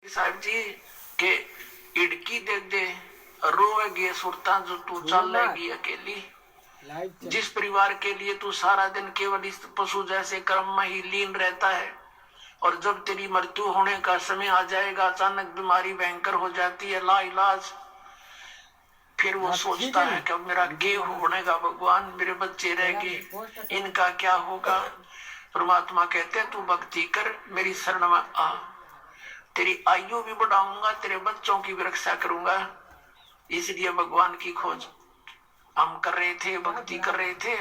साहब जी के इड़की दे दे रोएगी सुरता जो तू चलेगी अकेली। जिस परिवार के लिए तू सारा दिन केवल इस पशु जैसे कर्म में ही लीन रहता है और जब तेरी मृत्यु होने का समय आ जाएगा, अचानक बीमारी भयंकर हो जाती है ला इलाज, फिर वो सोचता है कि अब मेरा क्या होने का भगवान, मेरे बच्चे रह गए, इनका क्या होगा। परमात्मा कहते हैं तू भक्ति कर, मेरी शरण में आ, तेरी आयु भी बढ़ाऊंगा, तेरे बच्चों की भी रक्षा करूंगा। इसलिए भगवान की खोज हम कर रहे थे, भक्ति कर रहे थे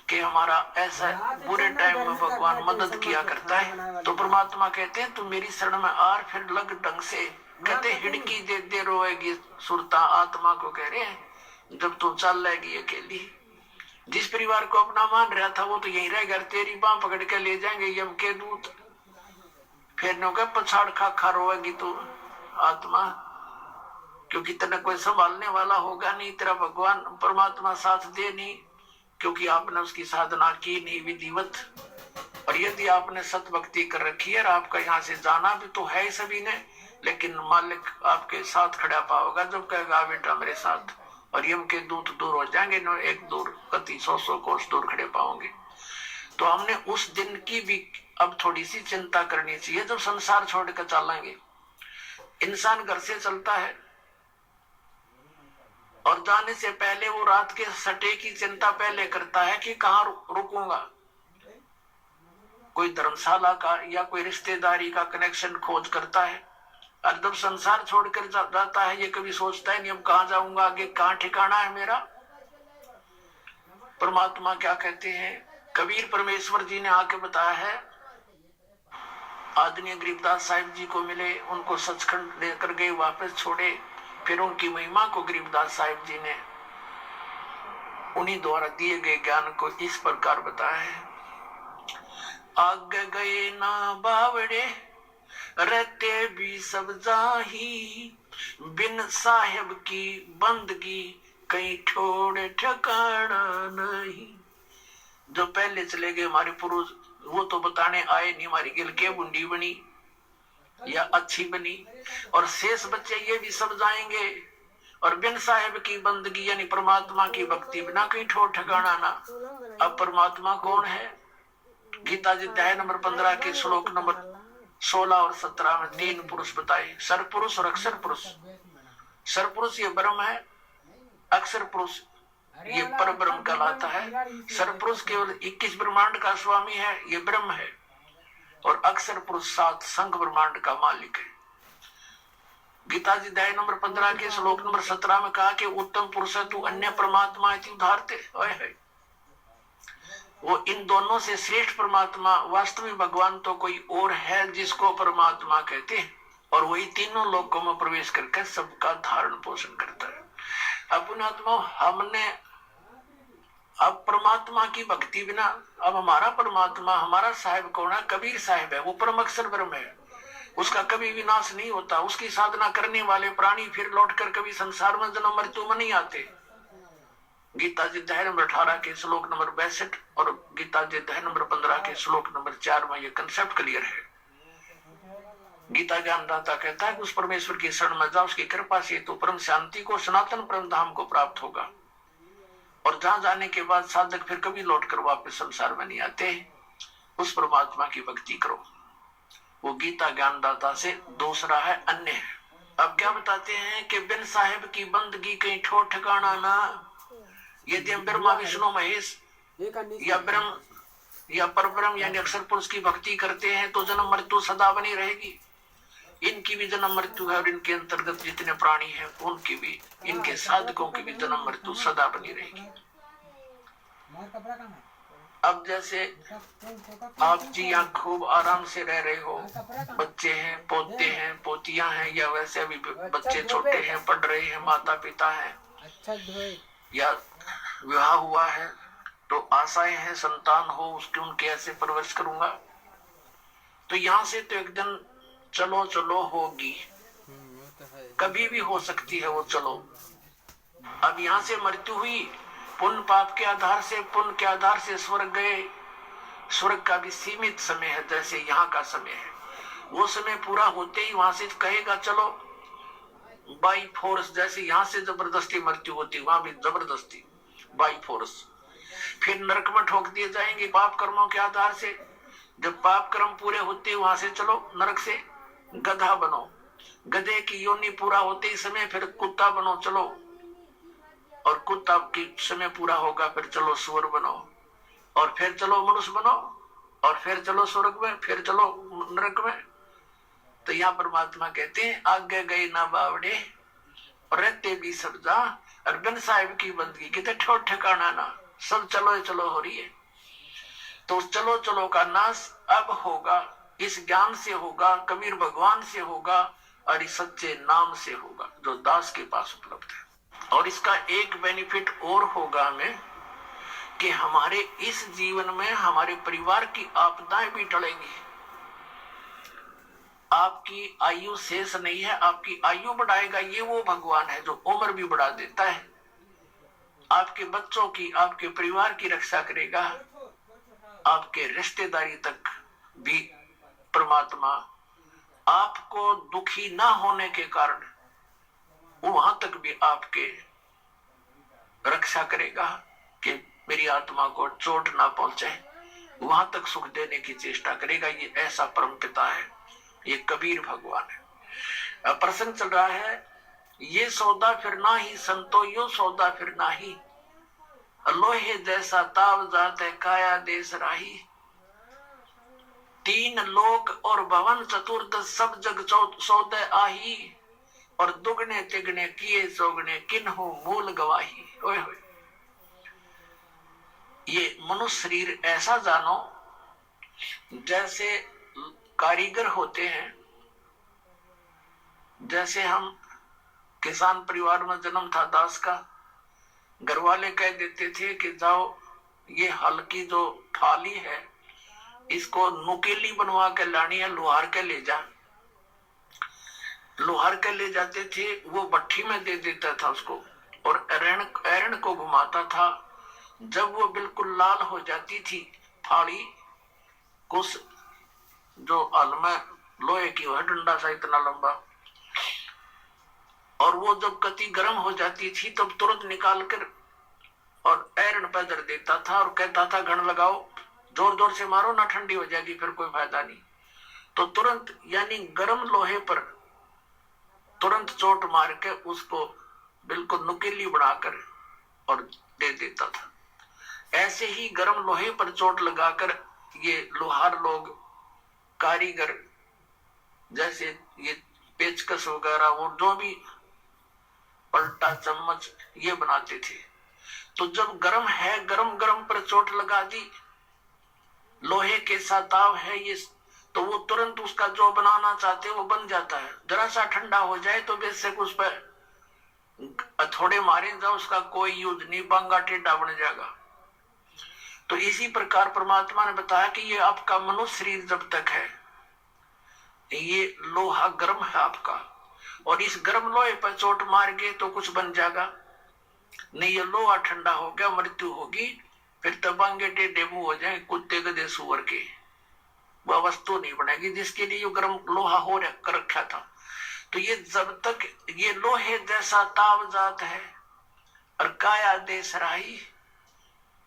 कि हमारा ऐसा बुरे टाइम में भगवान मदद किया करता है। तो परमात्मा कहते हैं तू मेरी शरण में आ, फिर लग ढंग से। कहते हिड़की दे दे रोएगी सुरता, आत्मा को कह रहे हैं जब तू चल लेगी अकेली। जिस परिवार को अपना मान रहा था वो तो यहीं रह गया, तेरी बांह पकड़ के ले जाएंगे यम के दूत। फिर नो क्या पछाड़ खा खा रोएगी तू आत्मा, क्योंकि तेरा कोई संभालने वाला होगा नहीं, तेरा भगवान परमात्मा साथ दे नहीं, क्योंकि आपने उसकी साधना की नहीं विधिवत। और यदि आपने सत भक्ति कर रखी है और आपका यहाँ से जाना भी तो है सभी ने, लेकिन मालिक आपके साथ खड़ा पाओगा जब कहेगा बेटा मेरे साथ, और यम के दूत दूर हो जाएंगे, न एक दूर कति 100 कोस दूर खड़े पाओगे। तो हमने उस दिन की भी अब थोड़ी सी चिंता करनी चाहिए जब संसार छोड़कर चलेंगे। इंसान घर से चलता है और जाने से पहले वो रात के सटे की चिंता पहले करता है कि कहाँ रुकूंगा, कोई धर्मशाला का या कोई रिश्तेदारी का कनेक्शन खोज करता है। और जब संसार छोड़कर जाता है ये कभी सोचता है नहीं अब कहाँ जाऊंगा, आगे कहाँ ठिकाना है मेरा। परमात्मा क्या कहते हैं, कबीर परमेश्वर जी ने आके बताया है, आदरणीय गरीबदास साहिब जी को मिले, उनको सचखंड लेकर गए, वापस छोड़े, फिर उनकी महिमा को गरीबदास साहिब जी ने उन्हीं द्वारा दिए गए ज्ञान को इस प्रकार बताया है। आगे गए ना बावड़े रहते भी सब जाही, बिन साहेब की बंदगी कहीं छोड़े ठिकाना नहीं। जो पहले चले गए हमारे पुरुष वो तो बताने आए नहीं हमारी गिल के बुंडी बनी या अच्छी बनी, और शेष बच्चे ये भी सब जाएंगे, और बिन साहेब की बंदगी यानी परमात्मा की भक्ति बिना कहीं ठोर ठिकाना ना। अब परमात्मा कौन है, गीता जी अध्याय नंबर 15 के श्लोक नंबर 16 और 17 में 3 पुरुष बताए, सरपुरुष और अक्षर पुरुष। सरपुरुष ये ब्रह्म है, अक्षर पुरुष ये पर ब्रह्म कहलाता है। सरपुरुष केवल 21 ब्रह्मांड का स्वामी है, ये ब्रह्म है, और अक्षर पुरुष 7 संघ ब्रह्मांड का मालिक है। गीता जी अध्याय नंबर 15 के श्लोक नंबर 17 में कहा कि उत्तम पुरुष तू अन्य परमात्मा उदारते, वो इन दोनों से श्रेष्ठ परमात्मा वास्तविक भगवान तो कोई और है जिसको परमात्मा कहते हैं, और वही तीनों लोकों में प्रवेश करके सबका धारण पोषण करता है। अपनात्मा हमने अब परमात्मा की भक्ति बिना, अब हमारा परमात्मा हमारा साहिब कौन है, कबीर साहिब है, वो परम अक्षर ब्रह्म है, उसका कभी विनाश नहीं होता। उसकी साधना करने वाले प्राणी फिर लौटकर कभी संसार में जन्म मृत्यु में नहीं आते। गीता जी अध्याय नंबर 18 के श्लोक नंबर 62 और गीता जी अध्याय नंबर 15 के श्लोक नंबर 4 में ये कंसेप्ट क्लियर है। गीता ज्ञानदाता कहता है कि उस परमेश्वर की शरण में जाओ, उसकी कृपा से तो परम शांति को, सनातन परम धाम को प्राप्त होगा, और जहां जाने के बाद साधक फिर कभी लौटकर वापस संसार में नहीं आते। उस परमात्मा की भक्ति करो, वो गीता ज्ञानदाता से दूसरा है, अन्य है। अब क्या बताते हैं कि बिन साहेब की बंदगी कहीं ठोर ठिकाना ना। यदि हम ब्रह्मा विष्णु महेश या ब्रह्म या परब्रह्म यानी अक्षर पुरुष की भक्ति करते हैं तो जन्म मृत्यु सदा बनी रहेगी। इनकी भी जन्म मृत्यु है, और इनके अंतर्गत जितने प्राणी हैं उनकी भी, इनके साधकों की भी जन्म मृत्यु सदा बनी रहेगी। अब जैसे आप जी यहाँ खूब आराम से रह रहे हो, बच्चे हैं, पोते हैं, पोतियां हैं, या वैसे अभी बच्चे छोटे हैं, पढ़ रहे हैं, माता पिता हैं, या विवाह हुआ है तो आशाएं हैं संतान हो उसकी, उनके ऐसे परवरिश करूंगा। तो यहाँ से तो एक दिन चलो चलो होगी, कभी भी हो सकती है वो चलो। अब यहाँ से मृत्यु हुई, पुण्य पाप के आधार से, पुण्य के आधार से स्वर्ग गए। स्वर्ग का भी सीमित समय है जैसे यहाँ का समय है। वो समय पूरा होते ही वहां से कहेगा चलो बाई फोर्स, जैसे यहाँ से जबरदस्ती मृत्यु होती वहां भी जबरदस्ती बाई फोर्स। फिर नरक में ठोक दिए जाएंगे पाप कर्मों के आधार से। जब पाप कर्म पूरे होते वहां से चलो नरक से गधा बनो, गधे की योनि पूरा होते ही समय फिर कुत्ता बनो चलो, और कुत्ता की समय पूरा होगा फिर चलो सुअर बनो, और फिर चलो मनुष्य बनो, और फिर चलो स्वर्ग में, फिर चलो नरक में। तो यहाँ परमात्मा कहते हैं आगे गए ना बावड़े रहते भी सब जा, और बिन साहिब की बंदगी कितने ठोट ठिकाना ना, सब चलो चलो हो रही है। तो चलो चलो का नाश अब होगा, इस ज्ञान से होगा, कबीर भगवान से होगा, और इस सच्चे नाम से होगा जो दास के पास उपलब्ध है। और इसका एक बेनिफिट और होगा हमें कि हमारे इस जीवन में हमारे परिवार की आपदाएं भी टलेंगी। आपकी आयु शेष नहीं है, आपकी आयु बढ़ाएगा ये वो भगवान है जो उम्र भी बढ़ा देता है। आपके बच्चों की, आपके परिवार की रक्षा करेगा, आपके रिश्तेदारी तक भी परमात्मा आपको दुखी ना होने के कारण वहां तक भी आपके रक्षा करेगा कि मेरी आत्मा को चोट ना पहुंचे, वहां तक सुख देने की चेष्टा करेगा। ये ऐसा परम पिता है, ये कबीर भगवान है। प्रसंग चल रहा है, ये सौदा फिर ना ही संतो यो सौदा फिर ना ही, लोहे जैसा ताव जात है काया देश राही। तीन लोक और भवन चतुर्दश सब जग सौदे आही, और दुगने तिगने किए चौगने किन्हु मूल गवाही। ओए होए, ये मनुष्य शरीर ऐसा जानो जैसे कारीगर होते हैं। जैसे हम किसान परिवार में जन्म था दास का, घर वाले कह देते थे कि जाओ ये हल की जो फाली है इसको नुकीली बनवा के लानी है, लोहार के ले जा। लोहार के ले जाते थे, वो भट्ठी में दे देता था उसको, और एरण को घुमाता था। जब वो बिल्कुल लाल हो जाती थी फाड़ी, कुछ जो हल में लोहे की है डंडा सा इतना लंबा, और वो जब कति गर्म हो जाती थी तब तुरंत निकाल कर और एरण पे धर देता था और कहता था घण लगाओ, जोर जोर से मारो ना ठंडी हो जाएगी फिर कोई फायदा नहीं। तो तुरंत यानी गर्म लोहे पर तुरंत चोट मार के उसको बिल्कुल नुकीली बनाकर और दे देता था। ऐसे ही गर्म लोहे पर चोट लगाकर ये लोहार लोग, कारीगर, जैसे ये पेचकस वगैरह वो जो भी पलटा चम्मच ये बनाते थे। तो जब गर्म है, गरम गरम पर चोट लगा दी, लोहे के साताव है ये, तो वो तुरंत उसका जो बनाना चाहते वो बन जाता है। जरा सा ठंडा हो जाए तो बेशक उस पर थोड़े मारे जाओ, उसका कोई यूज नहीं, बांगा टेढ़ा बन जाएगा। तो इसी प्रकार परमात्मा ने बताया कि ये आपका मनुष्य शरीर जब तक है ये लोहा गर्म है आपका, और इस गर्म लोहे पर चोट मार गए तो कुछ बन जाएगा नहीं, ये लोहा ठंडा हो गया, मृत्यु होगी, फिर तबांगे टेढ़े मुंह हो जाए कुत्ते गधे सुअर के, वह वस्तु नहीं बनेगी जिसके लिए गर्म लोहा हो कर रखा था। तो ये जब तक ये लोहे जैसा ताव जात है और काया देश राही,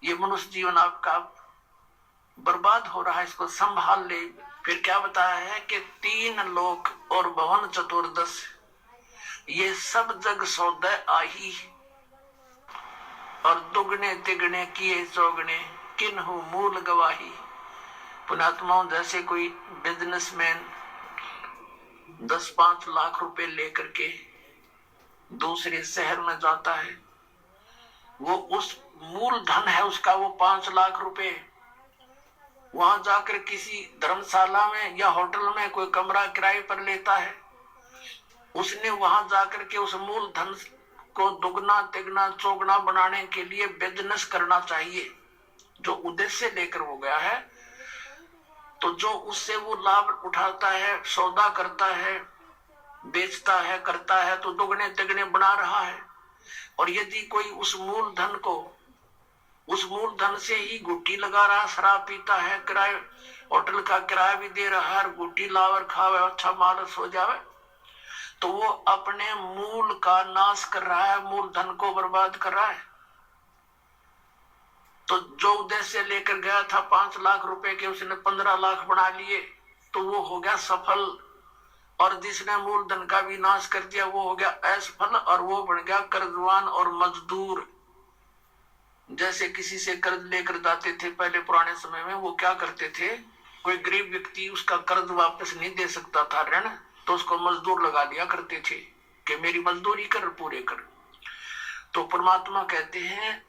ये मनुष्य जीवन आपका बर्बाद हो रहा है, इसको संभाल ले। फिर क्या बताया है कि तीन लोक और भवन चतुर्दश ये सब जग सौदे आही, और दुगने तिगने किए चौगने किन्हु मूल गवाही। पुण्यात्माओं, जैसे कोई बिजनेसमैन 10-5 लाख रुपए लेकर के दूसरे शहर में जाता है, वो उस मूल धन है उसका वो 5 लाख रुपए, वहां जाकर किसी धर्मशाला में या होटल में कोई कमरा किराए पर लेता है। उसने वहां जाकर के उस मूल धन को दुगना तिगना चौगुना बनाने के लिए बिजनेस करना चाहिए, जो उद्देश्य लेकर वो गया है। तो जो उससे वो लाभ उठाता है, सौदा करता है, बेचता है, करता है, तो दुगने तिगने बना रहा है। और यदि कोई उस मूल धन को उस मूलधन से ही गुट्टी लगा रहा, शराब पीता है, किराए होटल का किराया भी दे रहा है, गुट्टी लावर खावे, अच्छा मालस हो जावे, तो वो अपने मूल का नाश कर रहा है, मूलधन को बर्बाद कर रहा है। तो जो उद्देश्य लेकर गया था 5 लाख रुपए के, उसने 15 लाख बना लिए, तो वो हो गया सफल। और जिसने मूलधन का भी नाश कर दिया वो हो गया असफल, और वो बन गया कर्जवान और मजदूर। जैसे किसी से कर्ज लेकर जाते थे पहले पुराने समय में, वो क्या करते थे, कोई गरीब व्यक्ति उसका कर्ज वापस नहीं दे सकता था ऋण, तो उसको मजदूर लगा दिया करते थे कि मेरी मजदूरी कर, पूरे कर। तो परमात्मा कहते हैं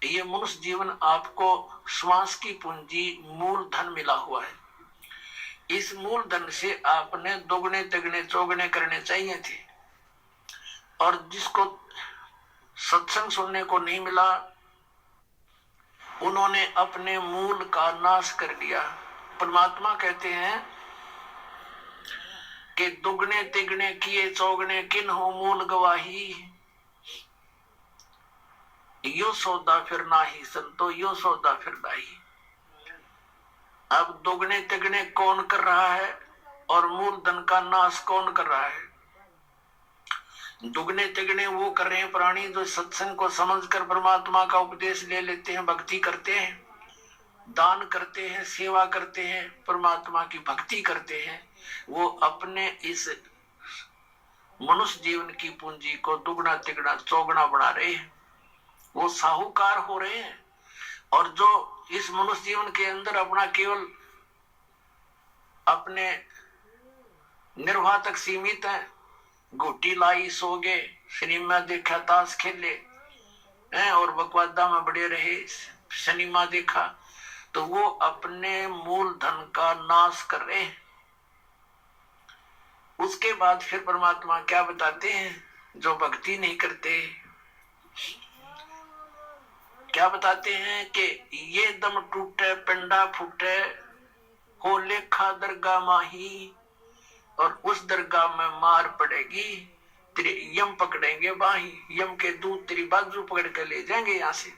ये मनुष्य जीवन आपको श्वास की पूंजी मूल धन मिला हुआ है, इस मूल धन से आपने दोगुने तिगुने चौगुने करने चाहिए थे। और जिसको सत्संग सुनने को नहीं मिला, उन्होंने अपने मूल का नाश कर दिया। परमात्मा कहते हैं कि दुगने तिगने किए चौगने किन हो मूल गवाही, यो सौदा फिर नाही संतो, यो सौदा फिर नाही। अब दुगने तिगने कौन कर रहा है और मूलधन का नाश कौन कर रहा है? दुगने तिगने वो कर रहे हैं प्राणी जो सत्संग को समझकर परमात्मा का उपदेश ले लेते हैं, भक्ति करते हैं, दान करते हैं, सेवा करते हैं, परमात्मा की भक्ति करते हैं। वो अपने इस मनुष्य जीवन की पूंजी को दुगना तिगना चौगुना बना रहे हैं, वो साहूकार हो रहे हैं। और जो इस मनुष्य जीवन के अंदर अपना केवल अपने निर्वाह तक सीमित है, घुट्टी लाई सो गए, सिनेमा देखा, ताश खेले और बकवादा में बड़े रहे, सिनेमा देखा, तो वो अपने मूल धन का नाश कर रहे हैं। उसके बाद फिर परमात्मा क्या बताते हैं, जो भक्ति नहीं करते क्या बताते हैं कि ये दम टूटे पिंडा फूटे हो लेखा दरगाह माही, और उस दरगाह में मार पड़ेगी, तेरे यम पकड़ेंगे बाही, यम के दूत तेरी बाजू पकड़ के ले जाएंगे यहां से।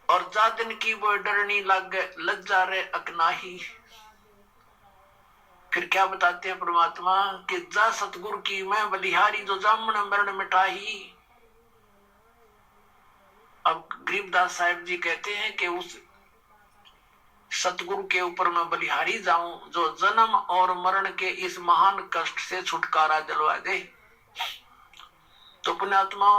और जा दिन की वो डरनी लग जा रहे अकनाही। फिर क्या बताते हैं परमात्मा कि जा सतगुरु की मैं बलिहारी, जो जामन मरण मिटाही। अब गरीबदास साहिब जी कहते हैं कि उस सतगुरु के ऊपर मैं बलिहारी जाऊं जो जन्म और मरण के इस महान कष्ट से छुटकारा दिलवा दे। तो पुण्यात्मा,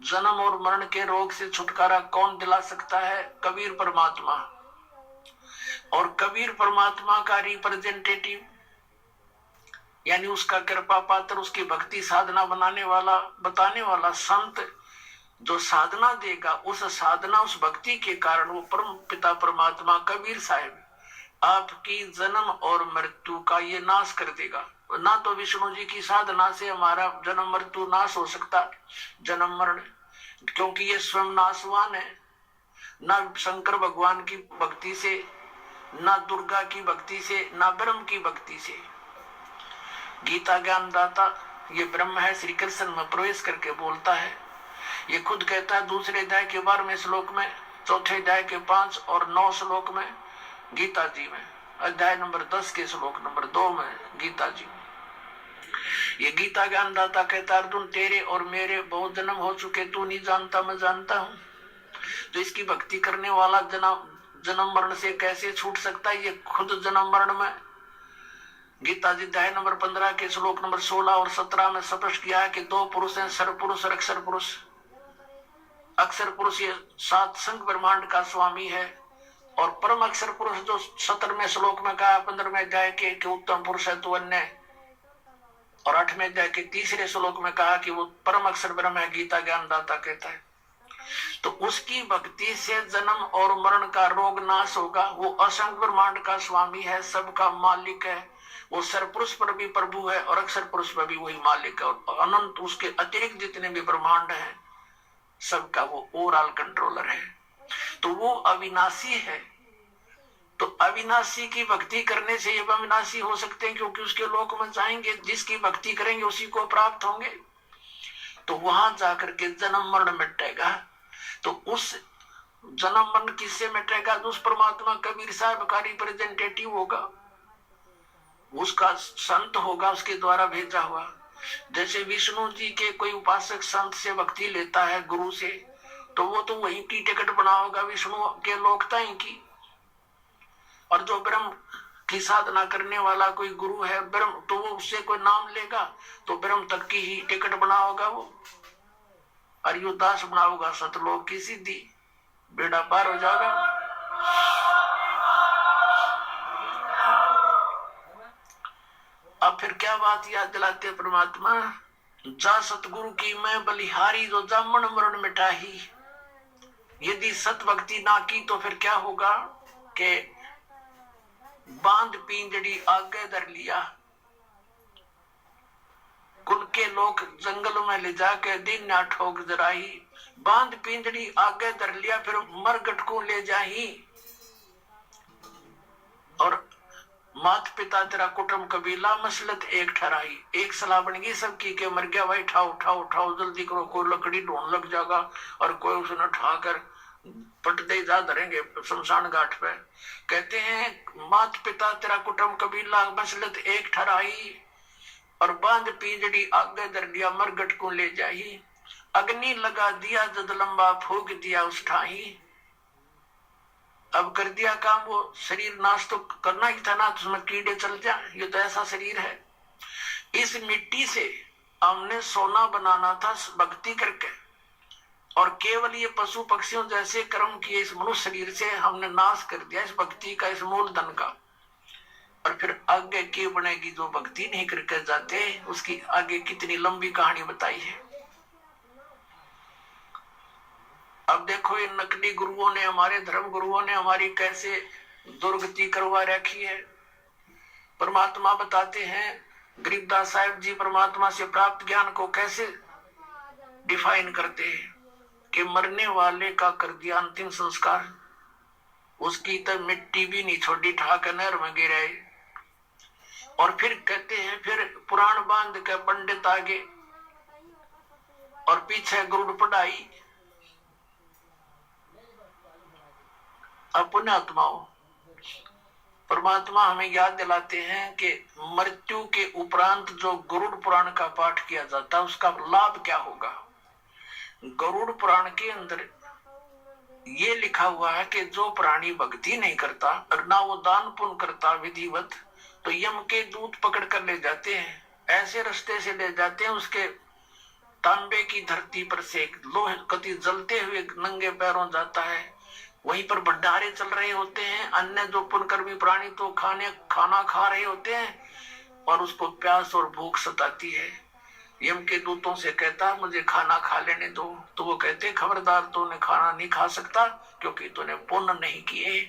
जन्म और मरण के रोग से छुटकारा कौन दिला सकता है? कबीर परमात्मा। और कबीर परमात्मा का रिप्रेजेंटेटिव यानी उसका कृपा पात्र, उसकी भक्ति साधना बनाने वाला, बताने वाला संत जो साधना देगा, उस साधना उस भक्ति के कारण वो परम पिता परमात्मा कबीर साहिब आपकी जन्म और मृत्यु का ये नाश कर देगा। ना तो विष्णु जी की साधना से हमारा जन्म मृत्यु नाश हो सकता, जन्म मरण, क्योंकि ये स्वयं नाशवान है। ना शंकर भगवान की भक्ति से, ना दुर्गा की भक्ति से, ना ब्रह्म की भक्ति से। गीता ज्ञानदाता ये ब्रह्म है, श्री कृष्ण में प्रवेश करके बोलता है। ये खुद कहता है दूसरे अध्याय के 12वें श्लोक में, चौथे अध्याय के 5 और 9 श्लोक में गीता जी में, अध्याय नंबर 10 के श्लोक नंबर 2 में गीता जी में। ये गीता ज्ञानदाता कहता अर्जुन, तेरे और मेरे बहुत जन्म हो चुके, तू नहीं जानता मैं जानता हूं। तो इसकी भक्ति करने वाला जन्म मरण से कैसे छूट सकता है? ये खुद जन्म मरण में गीता जी अध्याय नंबर 15 के श्लोक नंबर 16 और 17 में स्पष्ट किया है कि 2 पुरुष हैं, सर पुरुष और अक्षर पुरुष। अक्षर पुरुष ये 7 संघ ब्रह्मांड का स्वामी है, और परम अक्षर पुरुष जो 17वें श्लोक में कहा 15वें अध्याय के उत्तम पुरुष है तो अन्य, और 8वें अध्याय के 3रे श्लोक में कहा कि वो परम अक्षर ब्रह्म है, गीता ज्ञानदाता कहता है। तो उसकी भक्ति से जन्म और मरण का रोग नाश होगा। वो असंख्य ब्रह्मांड का स्वामी है, सबका मालिक है, वो सरपुरुष पर भी प्रभु है और अक्षर पुरुष पर भी वही मालिक है, और अनंत उसके अतिरिक्त जितने भी ब्रह्मांड है सबका वो ओवरऑल कंट्रोलर है। तो वो अविनाशी है। तो अविनाशी की भक्ति करने से ये अविनाशी हो सकते हैं, क्योंकि उसके लोक में जाएंगे, जिसकी भक्ति करेंगे उसी को प्राप्त होंगे। तो वहां जाकर के जन्म मरण मिटेगा। तो उस जन्म मन किससे मिटेगा? तो उस परमात्मा कबीर साहब का रिप्रेजेंटेटिव होगा, उसका संत होगा, उसके द्वारा भेजा हुआ। जैसे विष्णु जी के कोई उपासक संत से भक्ति लेता है गुरु से, तो वो तो वहीं की टिकट बना होगा विष्णु के लोकता ही की। और जो ब्रह्म की साधना करने वाला कोई गुरु है ब्रह्म, तो वो उससे कोई नाम लेगा तो ब्रह्म तक की ही टिकट बना होगा वो, और यो दास बना होगा सतलोक की सिद्धि, बेड़ा पार हो जाएगा। अब फिर क्या बात याद दिलाते परमात्मा? जा सतगुरु की मैं बलिहारी, जो जामन मरण मिटाही। यदि सत भक्ति ना की तो फिर क्या होगा कि बांध पिंजड़ी आगे धर लिया, कुल के लोग जंगल में ले जाके दिन ना ठोक जराही। बांध पिंजड़ी आगे धर लिया, फिर मरगट को ले जाही। और मात पिता तेरा कुटुंब कबीला मसलत एक ठहराई। एक सलाह बन गई सबकी के मर गया भाई, उठाओ उठाओ उठाओ जल्दी करो, कोई लकड़ी ढूंढ लग जाएगा और कोई उसने उठाकर पट दे जा धरेंगे शमशान घाट पे। कहते हैं मात पिता तेरा कुटुंब कबीला मसलत एक ठहराई, और बांध पिंजड़ी आगे धर दिया मरगट को ले जाही। अग्नि लगा दिया जद लंबा फूक दिया उस ठाही। अब कर दिया काम, वो शरीर नाश तो करना ही था ना, तो उसमें कीड़े चल जाए, ये तो ऐसा शरीर है। इस मिट्टी से हमने सोना बनाना था भक्ति करके, और केवल ये पशु पक्षियों जैसे कर्म किए इस मनुष्य शरीर से हमने नाश कर दिया इस भक्ति का, इस मूलधन का। और फिर आगे क्या बनेगी? जो भक्ति नहीं करके जाते उसकी आगे कितनी लंबी कहानी बताई है। अब देखो इन नकली गुरुओं ने, हमारे धर्म गुरुओं ने हमारी कैसे दुर्गति करवा रखी है। परमात्मा बताते हैं, गरीबदास साहिब जी परमात्मा से प्राप्त ज्ञान को कैसे डिफाइन करते हैं कि मरने वाले का कर दिया अंतिम संस्कार, उसकी तो मिट्टी भी नहीं छोड़ी, ठाक नहर में गिरे। और फिर कहते हैं फिर पुराण बांध के पंडित आगे और पीछे गुरुड़ पढ़ाई। अपने आत्माओं परमात्मा हमें याद दिलाते हैं कि मृत्यु के उपरांत जो गरुड़ पुराण का पाठ किया जाता है उसका लाभ क्या होगा। गरुड़ पुराण के अंदर ये लिखा हुआ है कि जो प्राणी भक्ति नहीं करता और ना वो दान पुण्य करता विधिवत, तो यम के दूत पकड़ कर ले जाते हैं, ऐसे रास्ते से ले जाते हैं उसके तांबे की धरती पर से लोहे कति जलते हुए नंगे पैरों जाता है। वहीं पर भंडारे चल रहे होते हैं, अन्य जो पुण्यकर्मी प्राणी तो खाना खा रहे होते हैं और उसको प्यास और भूख सताती है। यम के दूतों से कहता मुझे खाना खा लेने दो, तो वो कहते खबरदार तूने खाना नहीं खा सकता क्योंकि तूने पुण्य नहीं किए।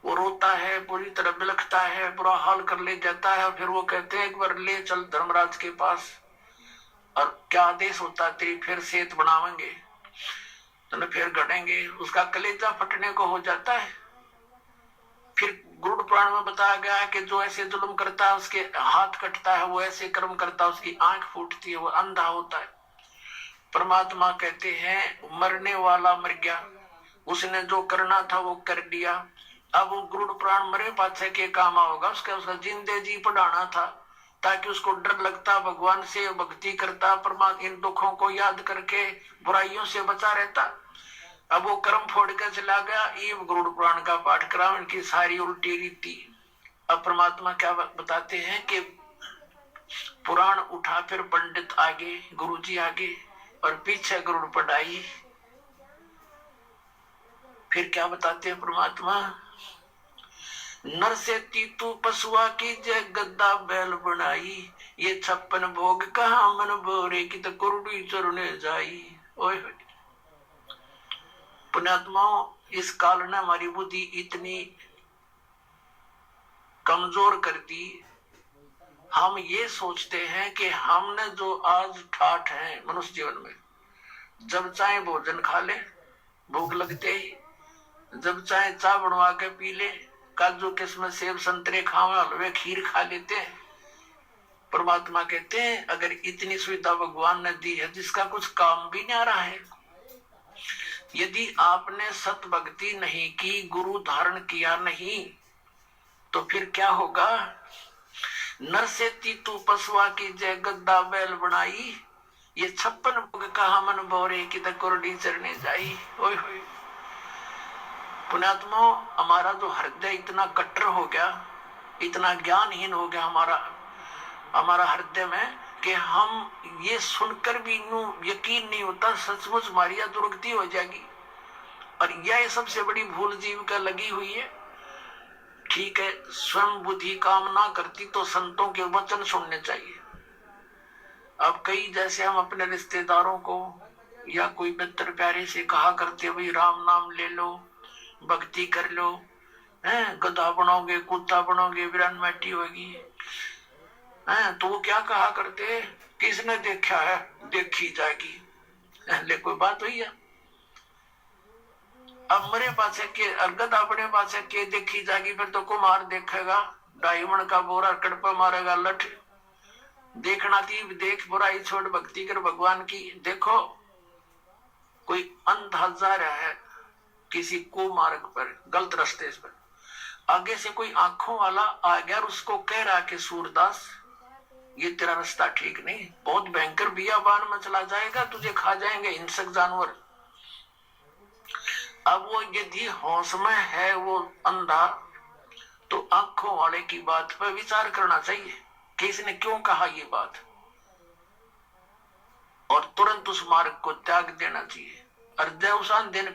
वो रोता है, पूरी तरह बिलखता है, बुरा हाल कर ले जाता है। फिर वो कहते हैं एक बार ले चल धर्मराज के पास, और क्या आदेश होता तेरी फिर सेहत बनावेंगे, तो फिर गढ़ेंगे। उसका कलेजा फटने को हो जाता है। फिर गरुड़ पुराण में बताया गया है कि जो ऐसे जुल्म करता है उसके हाथ कटता है, वो ऐसे कर्म करता है उसकी आंख फूटती है, वो अंधा होता है। परमात्मा कहते हैं मरने वाला मर गया, उसने जो करना था वो कर दिया। अब वो गरुड़ पुराण मरे पाछे के काम होगा, उसका जिंदे जी पढ़ाना था ताकि उसको डर लगता, भगवान से भक्ति करता, परमात्मा इन दुखों को याद करके बुराइयों से बचा रहता। अब वो कर्म फोड़ कर चला गया, ये गरुड़ पुराण का पाठ करा, इनकी सारी उल्टी रीति। अब परमात्मा क्या बताते हैं कि पुराण उठा, फिर पंडित आगे, गुरुजी आगे और पीछे गरुड़ पढ़ाई। फिर क्या बताते हैं परमात्मा, नर से तीतू पशुआ की जय गद्दा बैल बनाई, ये 56 भोग कहा मन बोरे की तो कुरुड़ी चरने जाई। ओए पुण्यात्माओं, इस काल ने हमारी बुद्धि इतनी कमजोर कर दी, हम ये सोचते हैं कि हमने जो आज ठाठ है मनुष्य जीवन में, जब चाहे भोजन खा ले, भूख लगते ही, जब चाहे चाय बनवा के पी ले, काजू किस्म सेब संतरे खावे, हलवे खीर खा लेते हैं। परमात्मा कहते हैं अगर इतनी सुविधा भगवान ने दी है जिसका कुछ काम भी नहीं आ रहा है, यदि आपने सत भक्ति नहीं की, गुरु धारण किया नहीं, तो फिर क्या होगा? नर से तू पशुआ की जय गद्दा बैल बनाई, ये 56 भोग कहा मन बोरे की कोरडी चरने जाई। ओए होए पुण्यात्मा, हमारा जो हृदय इतना कट्टर हो गया, इतना ज्ञानहीन हो गया हमारा हृदय में, कि हम ये सुनकर भी यकीन नहीं होता सचमुच हमारी दुर्गति हो जाएगी। और यह सबसे बड़ी भूल जीव का लगी हुई है। ठीक है, स्वयं बुद्धि काम ना करती तो संतों के वचन सुनने चाहिए। अब कई जैसे हम अपने रिश्तेदारों को या कोई मित्र प्यारे से कहा करते, भाई राम नाम ले लो, भक्ति कर लो, हैं गधा बनोगे, कुत्ता बनोगे, वीरन मैटी होगी, हैं तो वो क्या कहा करते, किसने देखा है देखी जाएगी। ले कोई बात हुई है? अब मरे पास के अर्गत अपने पास के देखी जाएगी, फिर तो कुमार देखेगा, डायमंड का बोरा कड़पा मारेगा लठ। देखना थी देख, बुराई छोड़ भक्ति कर भगवान की। देखो कोई अंधा जा रहा है किसी कुमार्ग पर, गलत रास्ते पर, आगे से कोई आंखों वाला आ गया और उसको कह रहा कि सूरदास ये तेरा रास्ता ठीक नहीं, बहुत भयंकर बियाबान में चला जाएगा, तुझे खा जाएंगे हिंसक जानवर। अब वो यदि होश में है वो अंधा, तो आंखों वाले की बात पर विचार करना चाहिए कि इसने क्यों कहा ये बात, और तुरंत उस मार्ग को त्याग देना चाहिए। और देवसान दिन